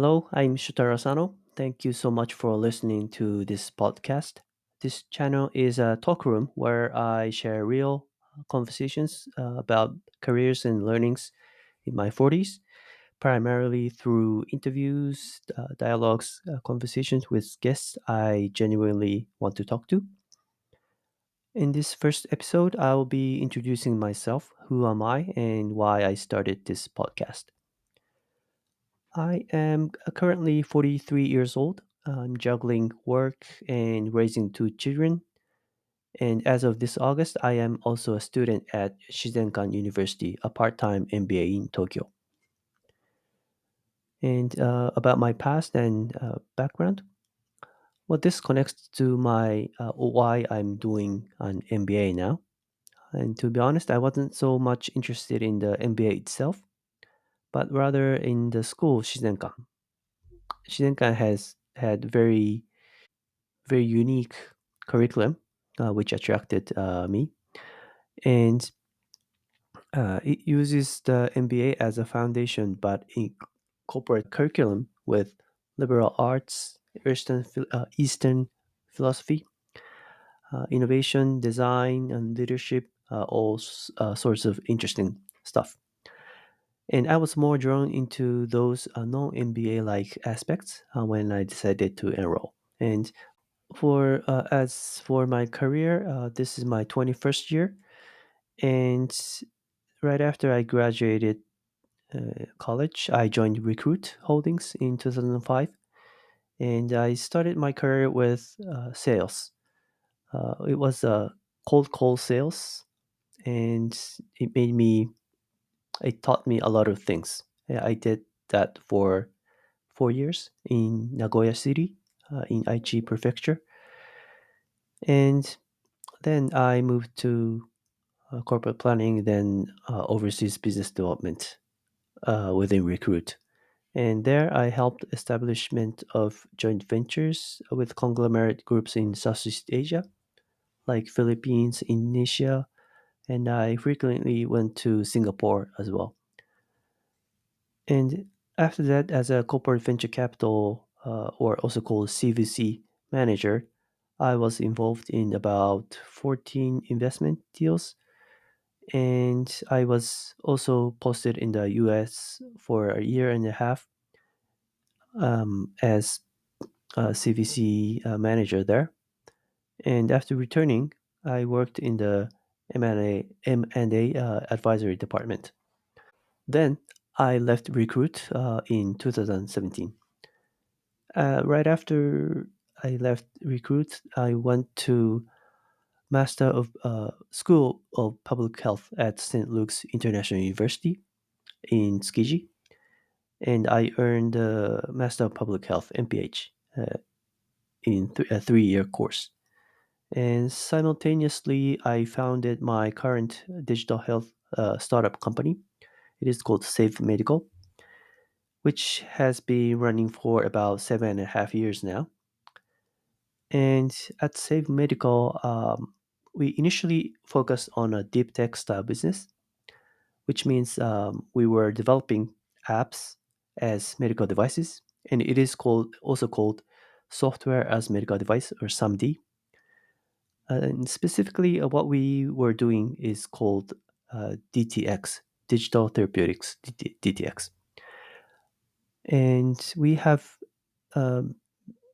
Hello, I'm Shutaro Asano. Thank you so much for listening to this podcast. This channel is a talk room where I share real conversations about careers and learnings in my 40s, primarily through interviews, dialogues, conversations with guests I genuinely want to talk to. In this first episode, I will be introducing myself, who am I, and why I started this podcast. I am currently 43 years old. I'm juggling work and raising two children. And as of this August, I am also a student at Shizenkan University, a part time MBA in Tokyo. And about my past and background, well, this connects to my why I'm doing an MBA now. And to be honest, I wasn't so much interested in the MBA itself, but rather in the school Shizenkan. Shizenkan has had very unique curriculum, which attracted me. And it uses the MBA as a foundation, but incorporate curriculum with liberal arts, Eastern philosophy, innovation, design, and leadership, all sorts of interesting stuff. And I was more drawn into those non MBA like aspects when I decided to enroll. And for as for my career, this is my 21st year, and right after I graduated college, I joined Recruit Holdings in 2005, and I started my career with sales. It was cold call sales, and it made me. It taught me a lot of things. Yeah, I did that for 4 years in Nagoya City, in Aichi Prefecture, and then I moved to corporate planning, then overseas business development within Recruit. And there I helped establishment of joint ventures with conglomerate groups in Southeast Asia, like Philippines, Indonesia, and I frequently went to Singapore as well. And after that, as a corporate venture capital, or also called CVC manager, I was involved in about 14 investment deals, and I was also posted in the US for a year and a half as a CVC manager there. And after returning, I worked in the M&A advisory department. Then I left Recruit in 2017. Right after I left Recruit, I went to Master of School of Public Health at St. Luke's International University in Tsukiji, and I earned a Master of Public Health (MPH) in a 3 year course. And simultaneously, I founded my current digital health startup company. It is called Safe Medical, which has been running for about 7.5 years now. And at Safe Medical, we initially focused on a deep tech style business, which means we were developing apps as medical devices, and it is called software as medical device, or SAMD. And specifically, what we were doing is called DTX, Digital Therapeutics, DTX. And we have, um,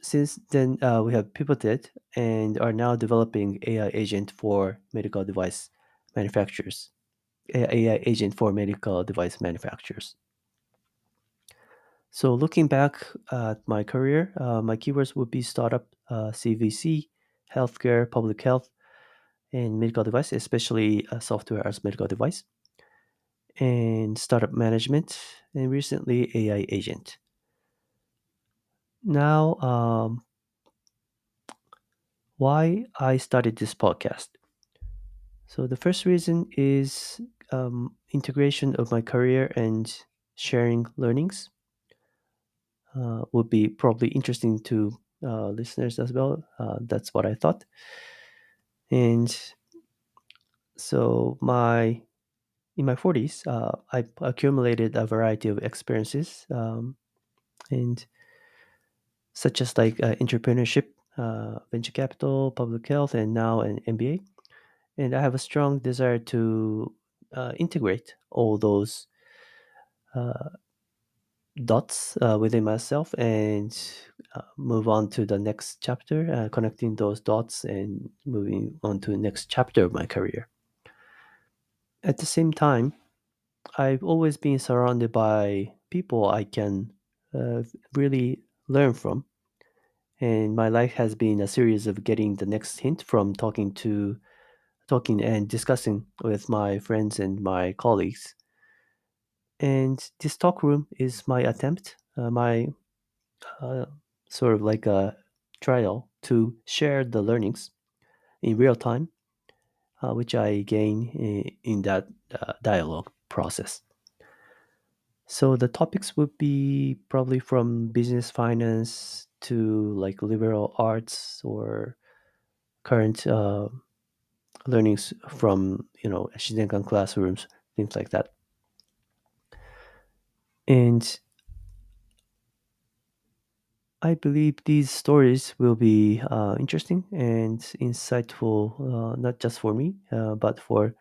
since then, we have pivoted and are now developing AI agent for medical device manufacturers. AI agent for medical device manufacturers. So looking back at my career, my keywords would be startup, CVC, healthcare, public health, and medical device, especially software as medical device, and startup management, and recently AI agent. Now, why I started this podcast. So the first reason is integration of my career and sharing learnings would be probably interesting to listeners as well. That's what I thought. And so my in my 40s, I accumulated a variety of experiences. and such as like entrepreneurship, venture capital, public health, and now an MBA. And I have a strong desire to integrate all those uh, dots within myself and move on to the next chapter, connecting those dots and moving on to the next chapter of my career. At the same time, I've always been surrounded by people I can really learn from. And my life has been a series of getting the next hint from talking and discussing with my friends and my colleagues. And this talk room is my attempt, my uh, sort of like a trial to share the learnings in real time, which I gain in that dialogue process. So the topics would be probably from business finance to like liberal arts or current learnings from Shinsenkan classrooms, things like that. And I believe these stories will be interesting and insightful, not just for me, but for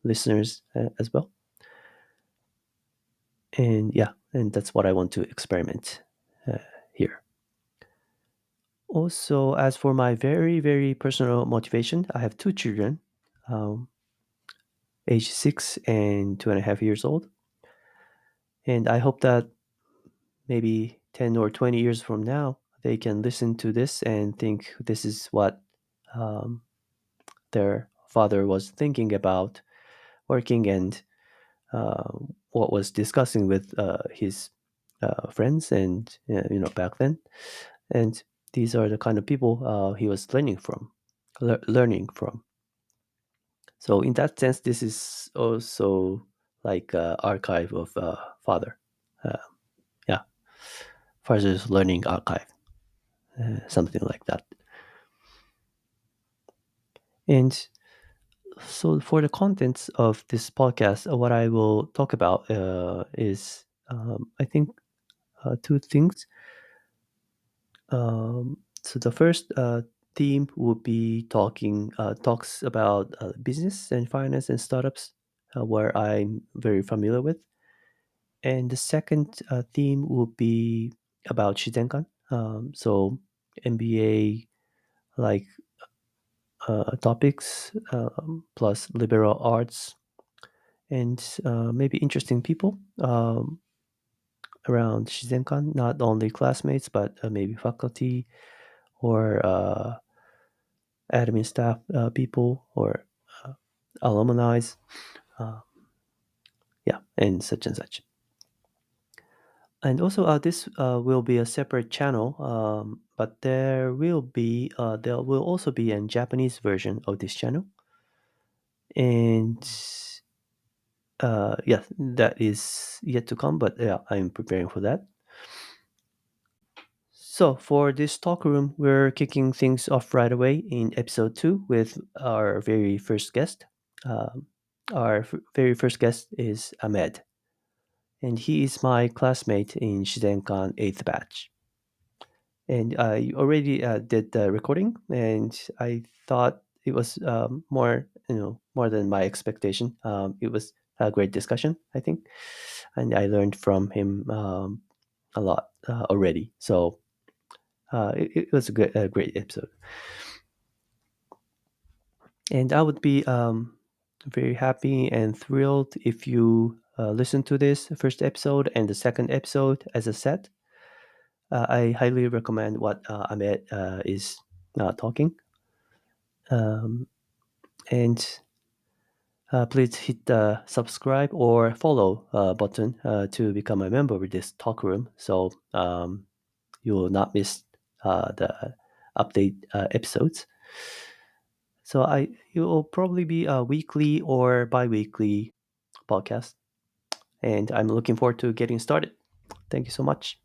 listeners as well. And yeah, and that's what I want to experiment uh, here. Also, as for my very, very personal motivation, I have two children, um, age 6 and 2.5 years old. And I hope that maybe 10 or 20 years from now, they can listen to this and think this is what um, their father was thinking about working and uh, what was discussing with his friends and back then. And these are the kind of people he was learning from. So in that sense, this is also like archive of father. Uh, yeah, father's learning archive, something like that. And so for the contents of this podcast, what I will talk about is, I think, two things. So the first theme would be talks about business and finance and startups, where I'm very familiar with. And the second theme would be about Shizenkan. So MBA like topics, plus liberal arts and maybe interesting people around Shizenkan, not only classmates, but maybe faculty or admin staff people or uh, alumni, uh, yeah, and such and such. And also, this will be a separate channel, but there will also be a Japanese version of this channel, and yeah, that is yet to come. But yeah, I'm preparing for that. So for this talk room, we're kicking things off right away in episode 2 with our very first guest. Um, our very first guest is Ahmed, and he is my classmate in Shidenkan 8th batch. And I already did the recording, and I thought it was more than my expectation. It was a great discussion, I think, and I learned from him a lot already. So it was a great episode. And I would be very happy and thrilled if you listen to this first episode and the second episode as a set. I highly recommend what Ahmed is talking. Um, and please hit the subscribe or follow button to become a member of this talk room so you will not miss the update episodes. So it will probably be a weekly or bi-weekly podcast, and I'm looking forward to getting started. Thank you so much.